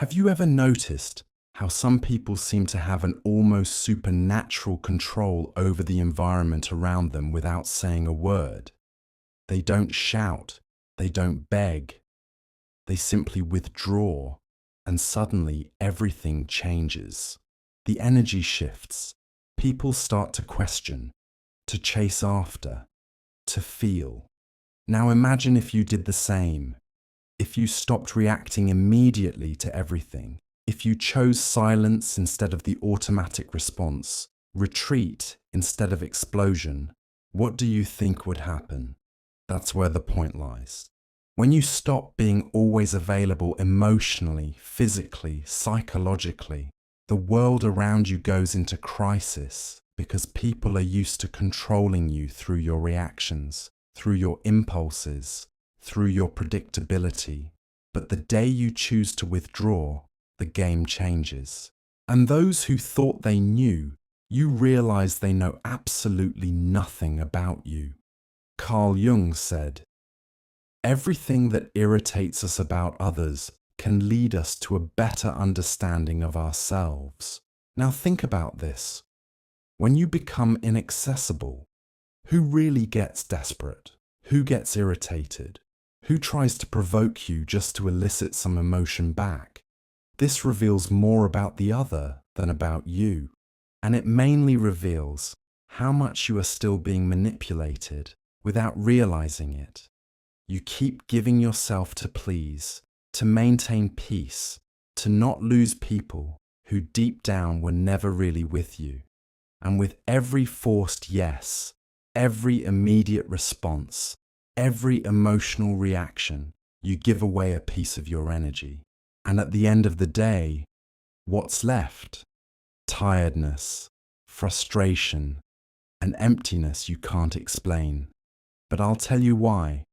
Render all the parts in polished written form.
Have you ever noticed how some people seem to have an almost supernatural control over the environment around them without saying a word? They don't shout, they don't beg, they simply withdraw, and suddenly everything changes. The energy shifts. People start to question, to chase after, to feel. Now imagine if you did the same. If you stopped reacting immediately to everything, if you chose silence instead of the automatic response, retreat instead of explosion, what do you think would happen? That's where the point lies. When you stop being always available emotionally, physically, psychologically, the world around you goes into crisis because people are used to controlling you through your reactions, through your impulses, through your predictability. But the day you choose to withdraw, the game changes. And those who thought they knew, you realize they know absolutely nothing about you. Carl Jung said, "Everything that irritates us about others can lead us to a better understanding of ourselves." Now think about this. When you become inaccessible, who really gets desperate? Who gets irritated? Who tries to provoke you just to elicit some emotion back? This reveals more about the other than about you, and it mainly reveals how much you are still being manipulated without realizing it. You keep giving yourself to please, to maintain peace, to not lose people who deep down were never really with you. And with every forced yes, every immediate response, every emotional reaction, you give away a piece of your energy. And at the end of the day, what's left? Tiredness, frustration, an emptiness you can't explain. But I'll tell you why.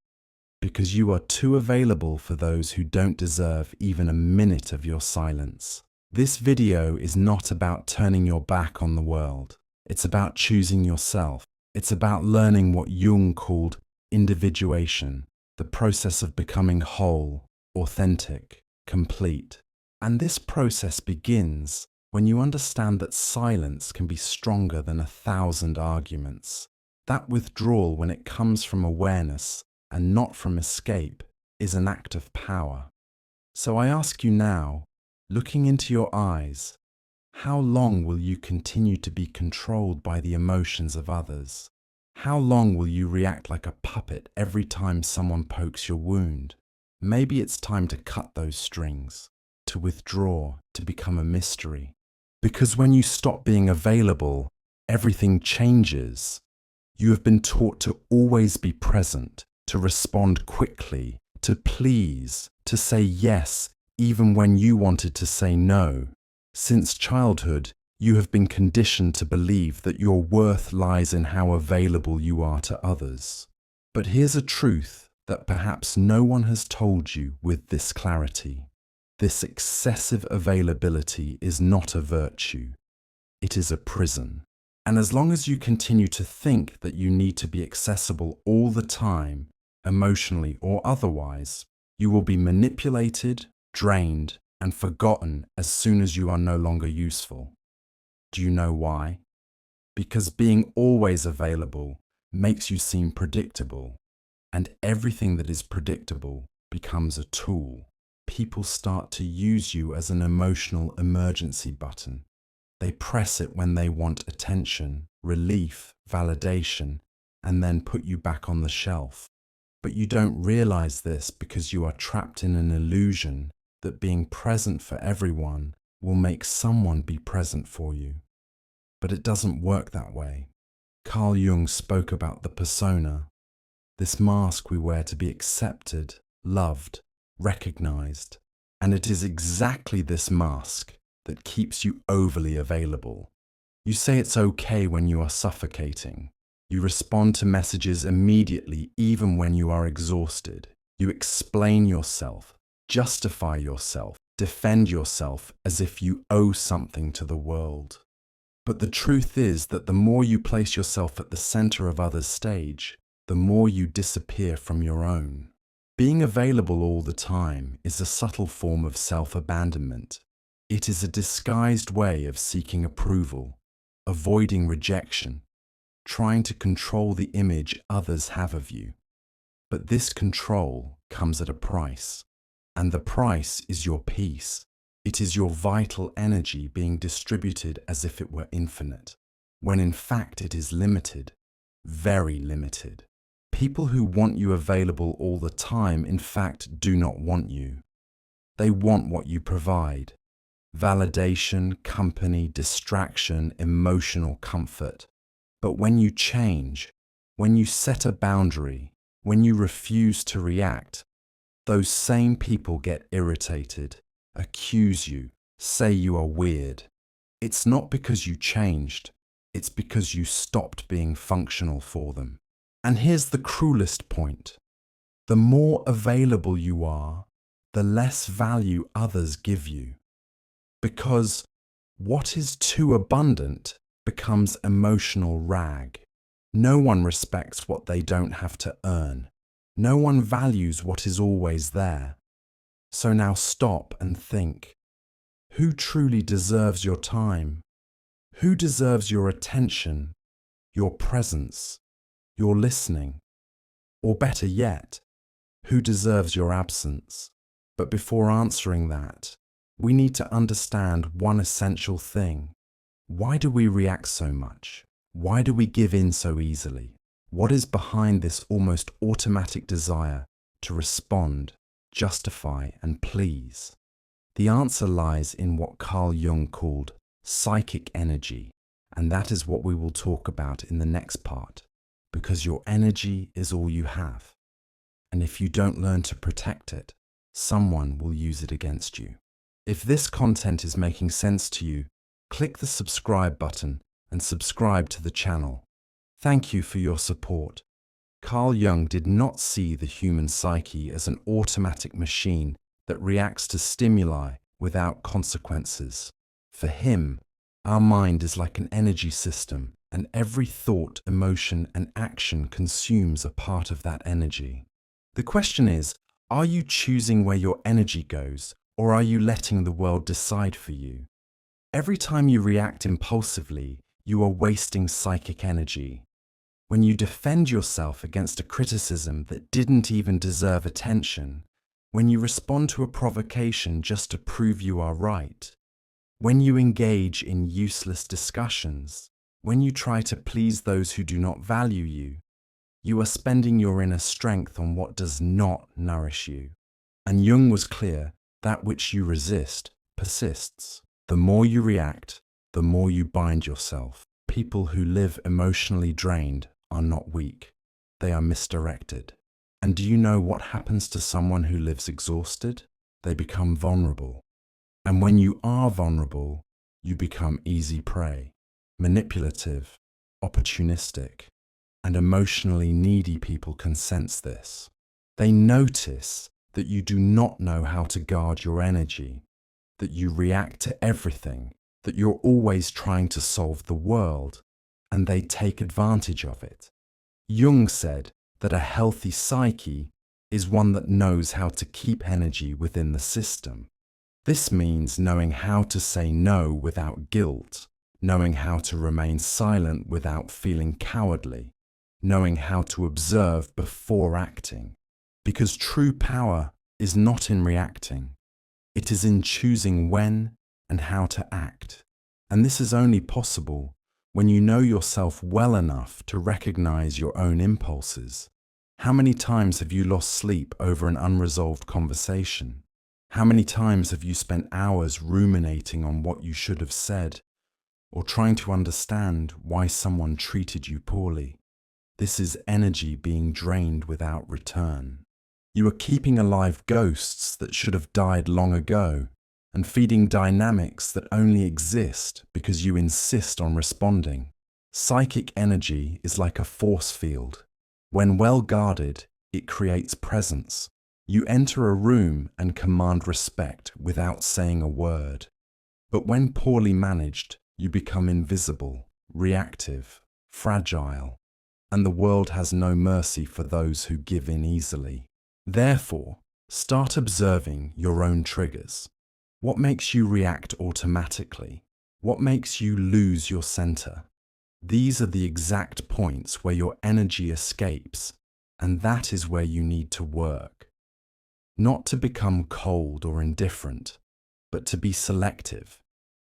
Because you are too available for those who don't deserve even a minute of your silence. This video is not about turning your back on the world. It's about choosing yourself. It's about learning what Jung called individuation, the process of becoming whole, authentic, complete. And this process begins when you understand that silence can be stronger than 1,000 arguments. That withdrawal, when it comes from awareness and not from escape, is an act of power. So I ask you now, looking into your eyes, how long will you continue to be controlled by the emotions of others? How long will you react like a puppet every time someone pokes your wound? Maybe it's time to cut those strings, to withdraw, to become a mystery. Because when you stop being available, everything changes. You have been taught to always be present, to respond quickly, to please, to say yes, even when you wanted to say no. Since childhood, you have been conditioned to believe that your worth lies in how available you are to others. But here's a truth that perhaps no one has told you with this clarity. This excessive availability is not a virtue. It is a prison. And as long as you continue to think that you need to be accessible all the time, emotionally or otherwise, you will be manipulated, drained, and forgotten as soon as you are no longer useful. Do you know why? Because being always available makes you seem predictable, and everything that is predictable becomes a tool. People start to use you as an emotional emergency button. They press it when they want attention, relief, validation, and then put you back on the shelf. But you don't realize this because you are trapped in an illusion that being present for everyone will make someone be present for you. But it doesn't work that way. Carl Jung spoke about the persona, this mask we wear to be accepted, loved, recognized. And it is exactly this mask that keeps you overly available. You say it's okay when you are suffocating. You respond to messages immediately even when you are exhausted. You explain yourself, justify yourself, defend yourself as if you owe something to the world. But the truth is that the more you place yourself at the center of others' stage, the more you disappear from your own. Being available all the time is a subtle form of self-abandonment. It is a disguised way of seeking approval, avoiding rejection, trying to control the image others have of you. But this control comes at a price, and the price is your peace. It is your vital energy being distributed as if it were infinite, when in fact it is limited, very limited. People who want you available all the time, in fact, do not want you. They want what you provide: validation, company, distraction, emotional comfort. But when you change, when you set a boundary, when you refuse to react, those same people get irritated, accuse you, say you are weird. It's not because you changed, it's because you stopped being functional for them. And here's the cruelest point. The more available you are, the less value others give you. Because what is too abundant becomes emotional rag. No one respects what they don't have to earn. No one values what is always there. So now stop and think. Who truly deserves your time? Who deserves your attention, your presence, your listening? Or better yet, who deserves your absence? But before answering that, we need to understand one essential thing. Why do we react so much? Why do we give in so easily? What is behind this almost automatic desire to respond, justify, and please? The answer lies in what Carl Jung called psychic energy, and that is what we will talk about in the next part, because your energy is all you have. And if you don't learn to protect it, someone will use it against you. If this content is making sense to you, click the subscribe button and subscribe to the channel. Thank you for your support. Carl Jung did not see the human psyche as an automatic machine that reacts to stimuli without consequences. For him, our mind is like an energy system, and every thought, emotion, and action consumes a part of that energy. The question is, are you choosing where your energy goes, or are you letting the world decide for you? Every time you react impulsively, you are wasting psychic energy. When you defend yourself against a criticism that didn't even deserve attention, when you respond to a provocation just to prove you are right, when you engage in useless discussions, when you try to please those who do not value you, you are spending your inner strength on what does not nourish you. And Jung was clear, that which you resist persists. The more you react, the more you bind yourself. People who live emotionally drained are not weak. They are misdirected. And do you know what happens to someone who lives exhausted? They become vulnerable. And when you are vulnerable, you become easy prey, manipulative, opportunistic, and emotionally needy people can sense this. They notice that you do not know how to guard your energy, that you react to everything, that you're always trying to solve the world, and they take advantage of it. Jung said that a healthy psyche is one that knows how to keep energy within the system. This means knowing how to say no without guilt, knowing how to remain silent without feeling cowardly, knowing how to observe before acting. Because true power is not in reacting. It is in choosing when and how to act. And this is only possible when you know yourself well enough to recognize your own impulses. How many times have you lost sleep over an unresolved conversation? How many times have you spent hours ruminating on what you should have said, or trying to understand why someone treated you poorly? This is energy being drained without return. You are keeping alive ghosts that should have died long ago, and feeding dynamics that only exist because you insist on responding. Psychic energy is like a force field. When well guarded, it creates presence. You enter a room and command respect without saying a word. But when poorly managed, you become invisible, reactive, fragile, and the world has no mercy for those who give in easily. Therefore, start observing your own triggers. What makes you react automatically? What makes you lose your center? These are the exact points where your energy escapes, and that is where you need to work. Not to become cold or indifferent, but to be selective,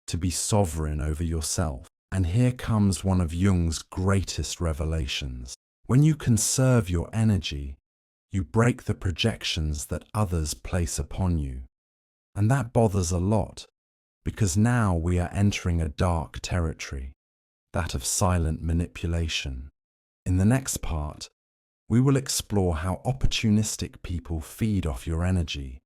to be sovereign over yourself. And here comes one of Jung's greatest revelations. When you conserve your energy, you break the projections that others place upon you. And that bothers a lot, because now we are entering a dark territory, that of silent manipulation. In the next part, we will explore how opportunistic people feed off your energy,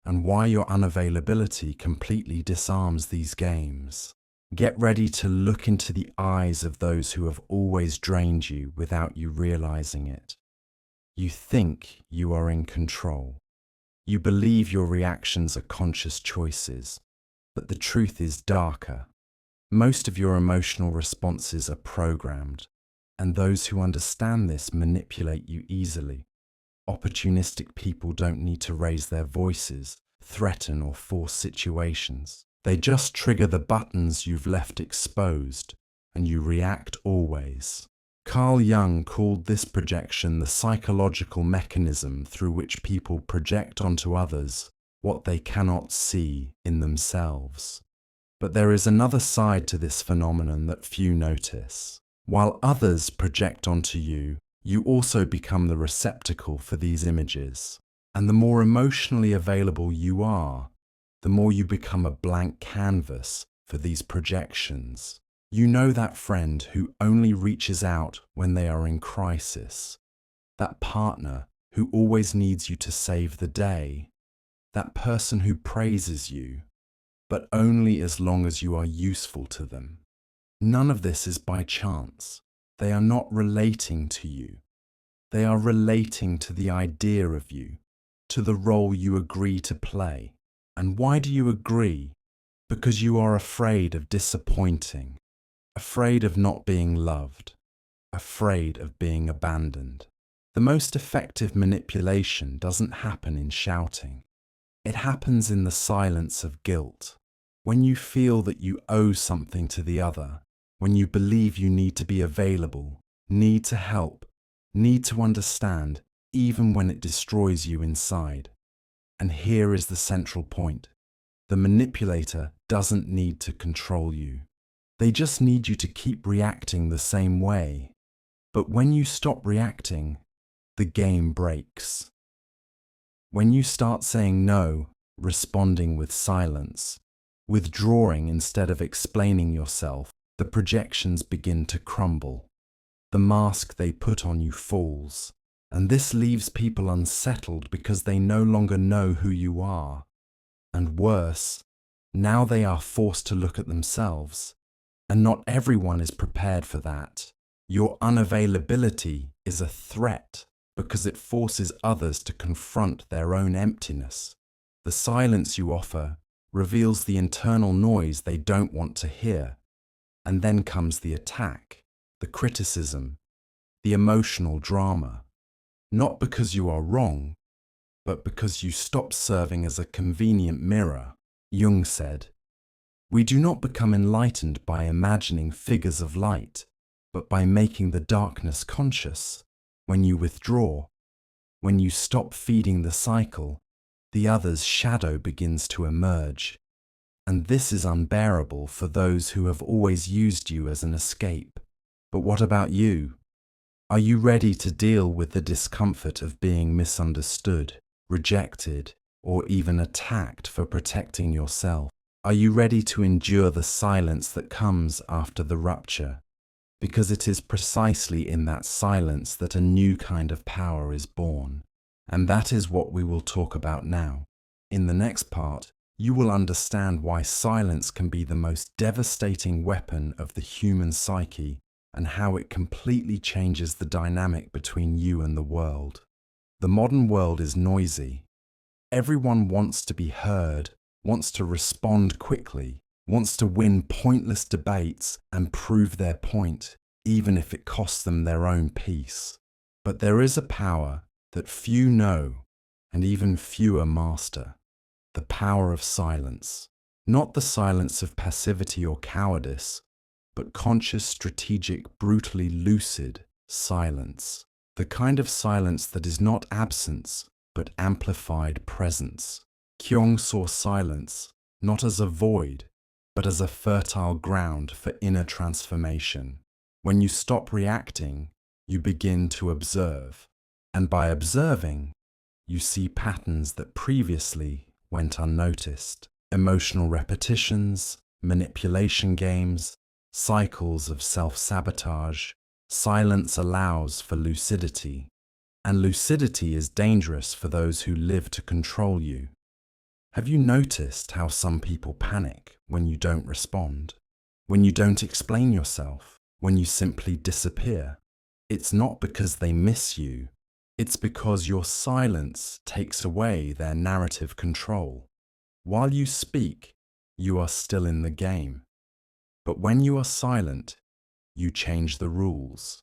and why your unavailability completely disarms these games. Get ready to look into the eyes of those who have always drained you without you realizing it. You think you are in control. You believe your reactions are conscious choices, but the truth is darker. Most of your emotional responses are programmed, and those who understand this manipulate you easily. Opportunistic people don't need to raise their voices, threaten, or force situations. They just trigger the buttons you've left exposed, and you react always. Carl Jung called this projection the psychological mechanism through which people project onto others what they cannot see in themselves. But there is another side to this phenomenon that few notice. While others project onto you, you also become the receptacle for these images. And the more emotionally available you are, the more you become a blank canvas for these projections. You know that friend who only reaches out when they are in crisis, that partner who always needs you to save the day, that person who praises you, but only as long as you are useful to them. None of this is by chance. They are not relating to you. They are relating to the idea of you, to the role you agree to play. And why do you agree? Because you are afraid of disappointing, afraid of not being loved, afraid of being abandoned. The most effective manipulation doesn't happen in shouting. It happens in the silence of guilt. When you feel that you owe something to the other, when you believe you need to be available, need to help, need to understand, even when it destroys you inside. And here is the central point. The manipulator doesn't need to control you. They just need you to keep reacting the same way. But when you stop reacting, the game breaks. When you start saying no, responding with silence, withdrawing instead of explaining yourself, the projections begin to crumble. The mask they put on you falls. And this leaves people unsettled because they no longer know who you are. And worse, now they are forced to look at themselves. And not everyone is prepared for that. Your unavailability is a threat because it forces others to confront their own emptiness. The silence you offer reveals the internal noise they don't want to hear. And then comes the attack, the criticism, the emotional drama. Not because you are wrong, but because you stop serving as a convenient mirror. Jung said, "We do not become enlightened by imagining figures of light, but by making the darkness conscious. When you withdraw, when you stop feeding the cycle, the other's shadow begins to emerge. And this is unbearable for those who have always used you as an escape. But what about you? Are you ready to deal with the discomfort of being misunderstood, rejected, or even attacked for protecting yourself? Are you ready to endure the silence that comes after the rupture? Because it is precisely in that silence that a new kind of power is born. And that is what we will talk about now. In the next part, you will understand why silence can be the most devastating weapon of the human psyche and how it completely changes the dynamic between you and the world. The modern world is noisy. Everyone wants to be heard, wants to respond quickly, wants to win pointless debates and prove their point, even if it costs them their own peace. But there is a power that few know and even fewer master. The power of silence. Not the silence of passivity or cowardice, but conscious, strategic, brutally lucid silence. The kind of silence that is not absence, but amplified presence. Jung saw silence not as a void, but as a fertile ground for inner transformation. When you stop reacting, you begin to observe. And by observing, you see patterns that previously went unnoticed. Emotional repetitions, manipulation games, cycles of self-sabotage. Silence allows for lucidity, and lucidity is dangerous for those who live to control you. Have you noticed how some people panic when you don't respond? When you don't explain yourself? When you simply disappear? It's not because they miss you. It's because your silence takes away their narrative control. While you speak, you are still in the game. But when you are silent, you change the rules.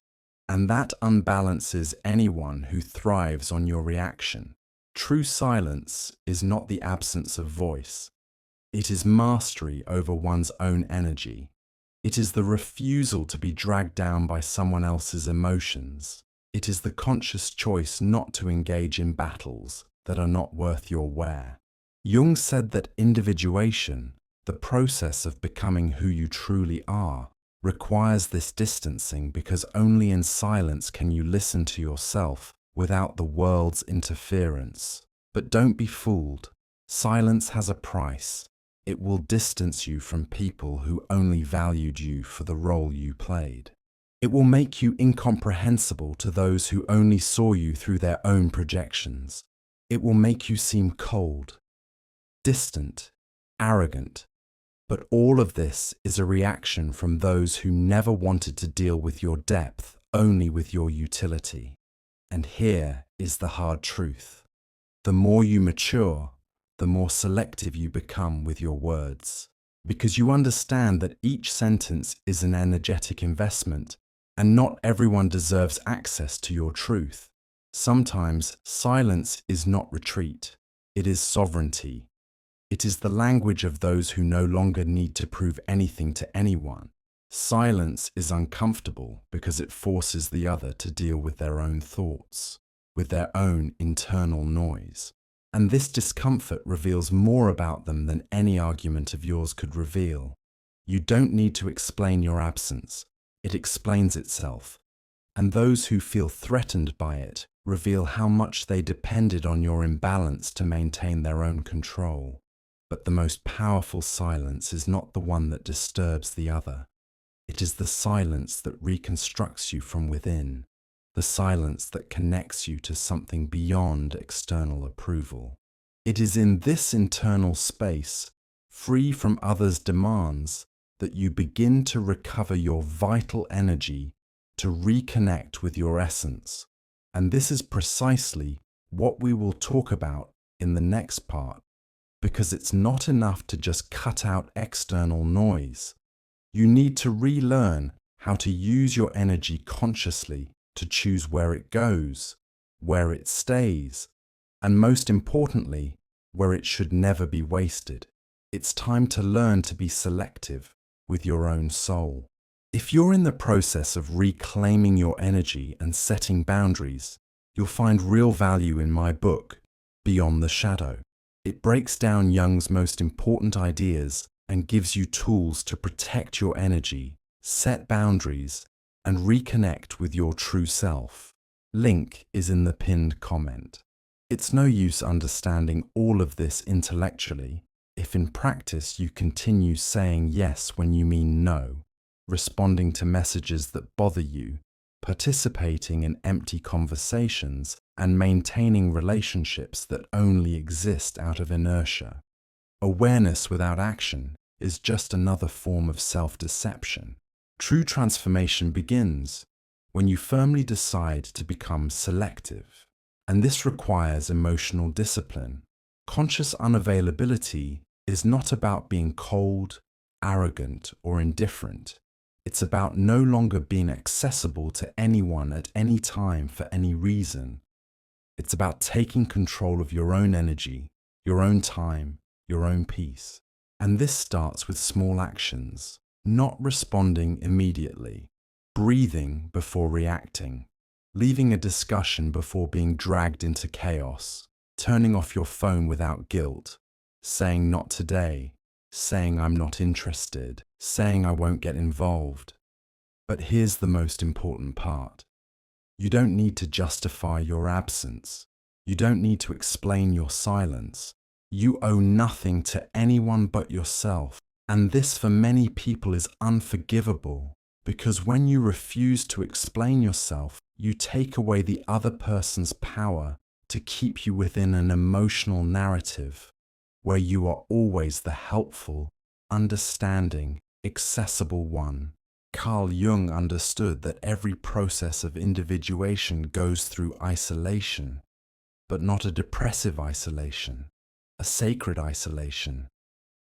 And that unbalances anyone who thrives on your reaction. True silence is not the absence of voice. It is mastery over one's own energy. It is the refusal to be dragged down by someone else's emotions. It is the conscious choice not to engage in battles that are not worth your wear. Jung said that individuation, the process of becoming who you truly are, requires this distancing because only in silence can you listen to yourself without the world's interference. But don't be fooled. Silence has a price. It will distance you from people who only valued you for the role you played. It will make you incomprehensible to those who only saw you through their own projections. It will make you seem cold, distant, arrogant. But all of this is a reaction from those who never wanted to deal with your depth, only with your utility. And here is the hard truth. The more you mature, the more selective you become with your words. Because you understand that each sentence is an energetic investment, and not everyone deserves access to your truth. Sometimes silence is not retreat, it is sovereignty. It is the language of those who no longer need to prove anything to anyone. Silence is uncomfortable because it forces the other to deal with their own thoughts, with their own internal noise. And this discomfort reveals more about them than any argument of yours could reveal. You don't need to explain your absence. It explains itself. And those who feel threatened by it reveal how much they depended on your imbalance to maintain their own control. But the most powerful silence is not the one that disturbs the other. It is the silence that reconstructs you from within, the silence that connects you to something beyond external approval. It is in this internal space, free from others' demands, that you begin to recover your vital energy, to reconnect with your essence. And this is precisely what we will talk about in the next part. Because it's not enough to just cut out external noise. You need to relearn how to use your energy consciously to choose where it goes, where it stays, and most importantly, where it should never be wasted. It's time to learn to be selective with your own soul. If you're in the process of reclaiming your energy and setting boundaries, you'll find real value in my book, Beyond the Shadow. It breaks down Jung's most important ideas and gives you tools to protect your energy, set boundaries, and reconnect with your true self. Link is in the pinned comment. It's no use understanding all of this intellectually if in practice you continue saying yes when you mean no, responding to messages that bother you, participating in empty conversations, and maintaining relationships that only exist out of inertia. Awareness without action is just another form of self-deception. True transformation begins when you firmly decide to become selective. And this requires emotional discipline. Conscious unavailability is not about being cold, arrogant, or indifferent. It's about no longer being accessible to anyone at any time for any reason. It's about taking control of your own energy, your own time, your own peace. And this starts with small actions, not responding immediately, breathing before reacting, leaving a discussion before being dragged into chaos, turning off your phone without guilt, saying not today, saying I'm not interested, saying I won't get involved. But here's the most important part. You don't need to justify your absence. You don't need to explain your silence. You owe nothing to anyone but yourself. And this for many people is unforgivable, because when you refuse to explain yourself, you take away the other person's power to keep you within an emotional narrative where you are always the helpful, understanding, accessible one. Carl Jung understood that every process of individuation goes through isolation, but not a depressive isolation, a sacred isolation,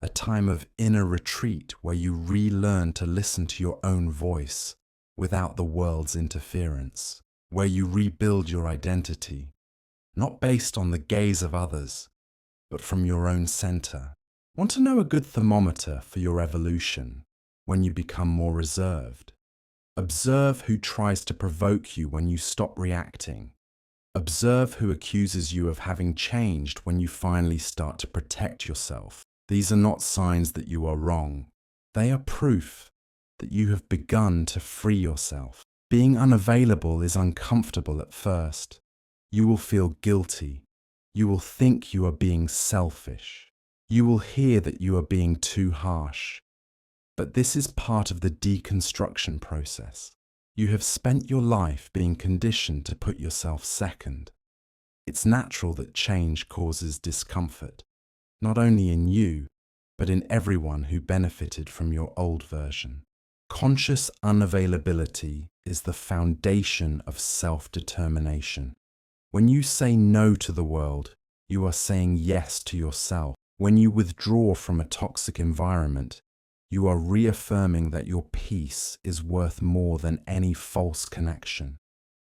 a time of inner retreat where you relearn to listen to your own voice without the world's interference, where you rebuild your identity, not based on the gaze of others, but from your own center. Want to know a good thermometer for your evolution? When you become more reserved. Observe who tries to provoke you when you stop reacting. Observe who accuses you of having changed when you finally start to protect yourself. These are not signs that you are wrong. They are proof that you have begun to free yourself. Being unavailable is uncomfortable at first. You will feel guilty. You will think you are being selfish. You will hear that you are being too harsh. But this is part of the deconstruction process. You have spent your life being conditioned to put yourself second. It's natural that change causes discomfort, not only in you, but in everyone who benefited from your old version. Conscious unavailability is the foundation of self-determination. When you say no to the world, you are saying yes to yourself. When you withdraw from a toxic environment, you are reaffirming that your peace is worth more than any false connection.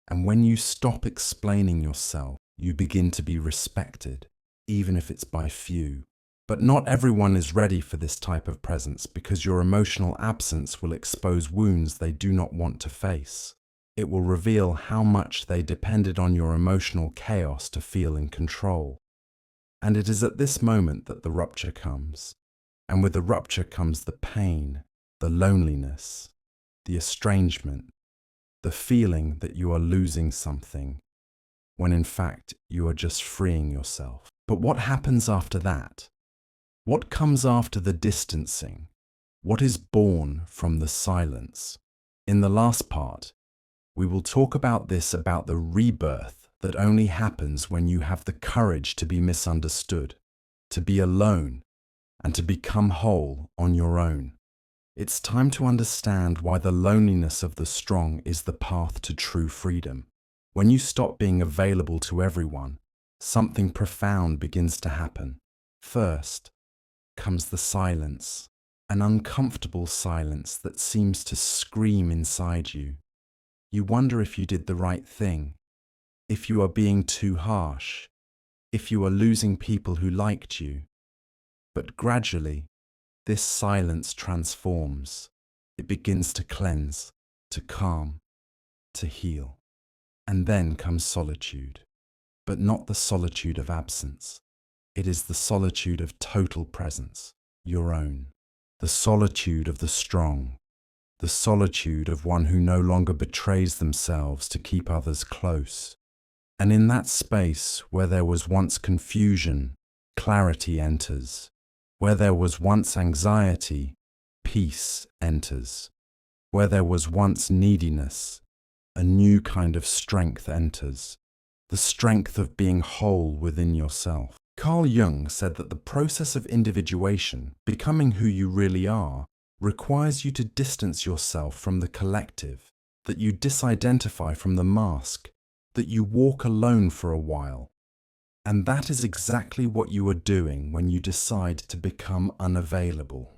And when you stop explaining yourself, you begin to be respected, even if it's by few. But not everyone is ready for this type of presence because your emotional absence will expose wounds they do not want to face. It will reveal how much they depended on your emotional chaos to feel in control. And it is at this moment that the rupture comes. And with the rupture comes the pain, the loneliness, the estrangement, the feeling that you are losing something, when in fact you are just freeing yourself. But what happens after that? What comes after the distancing? What is born from the silence? In the last part, we will talk about the rebirth that only happens when you have the courage to be misunderstood, to be alone, and to become whole on your own. It's time to understand why the loneliness of the strong is the path to true freedom. When you stop being available to everyone, something profound begins to happen. First comes the silence, an uncomfortable silence that seems to scream inside you. You wonder if you did the right thing, if you are being too harsh, if you are losing people who liked you. But gradually, this silence transforms. It begins to cleanse, to calm, to heal. And then comes solitude, but not the solitude of absence. It is the solitude of total presence, your own. The solitude of the strong, the solitude of one who no longer betrays themselves to keep others close. And in that space where there was once confusion, clarity enters. Where there was once anxiety, peace enters. Where there was once neediness, a new kind of strength enters. The strength of being whole within yourself. Carl Jung said that the process of individuation, becoming who you really are, requires you to distance yourself from the collective, that you disidentify from the mask, that you walk alone for a while. And that is exactly what you are doing when you decide to become unavailable.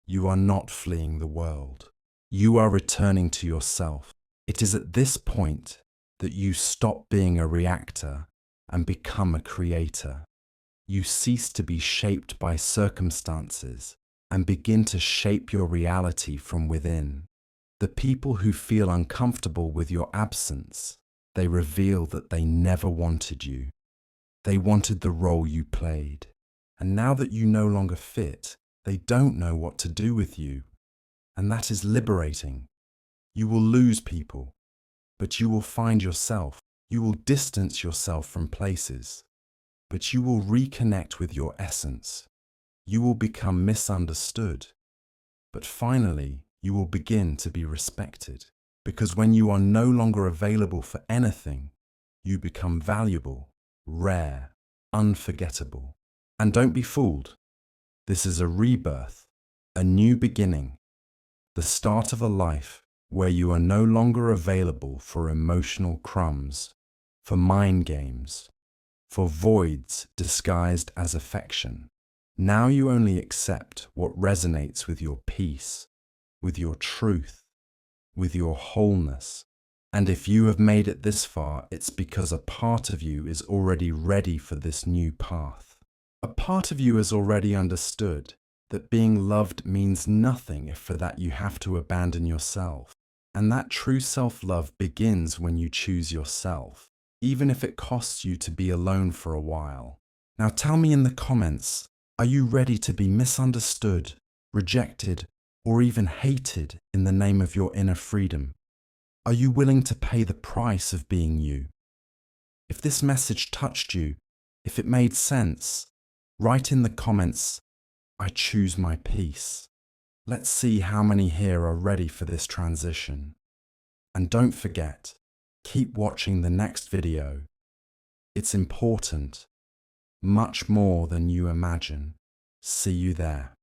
You are not fleeing the world. You are returning to yourself. It is at this point that you stop being a reactor and become a creator. You cease to be shaped by circumstances and begin to shape your reality from within. The people who feel uncomfortable with your absence, they reveal that they never wanted you. They wanted the role you played. And now that you no longer fit, they don't know what to do with you. And that is liberating. You will lose people, but you will find yourself. You will distance yourself from places, but you will reconnect with your essence. You will become misunderstood, but finally, you will begin to be respected. Because when you are no longer available for anything, you become valuable, rare, unforgettable. And don't be fooled. This is a rebirth, a new beginning, the start of a life where you are no longer available for emotional crumbs, for mind games, for voids disguised as affection. Now you only accept what resonates with your peace, with your truth, with your wholeness. And if you have made it this far, it's because a part of you is already ready for this new path. A part of you has already understood that being loved means nothing if for that you have to abandon yourself. And that true self-love begins when you choose yourself, even if it costs you to be alone for a while. Now tell me in the comments, are you ready to be misunderstood, rejected, or even hated in the name of your inner freedom? Are you willing to pay the price of being you? If this message touched you, if it made sense, write in the comments, I choose my peace. Let's see how many here are ready for this transition. And don't forget, keep watching the next video. It's important, much more than you imagine. See you there.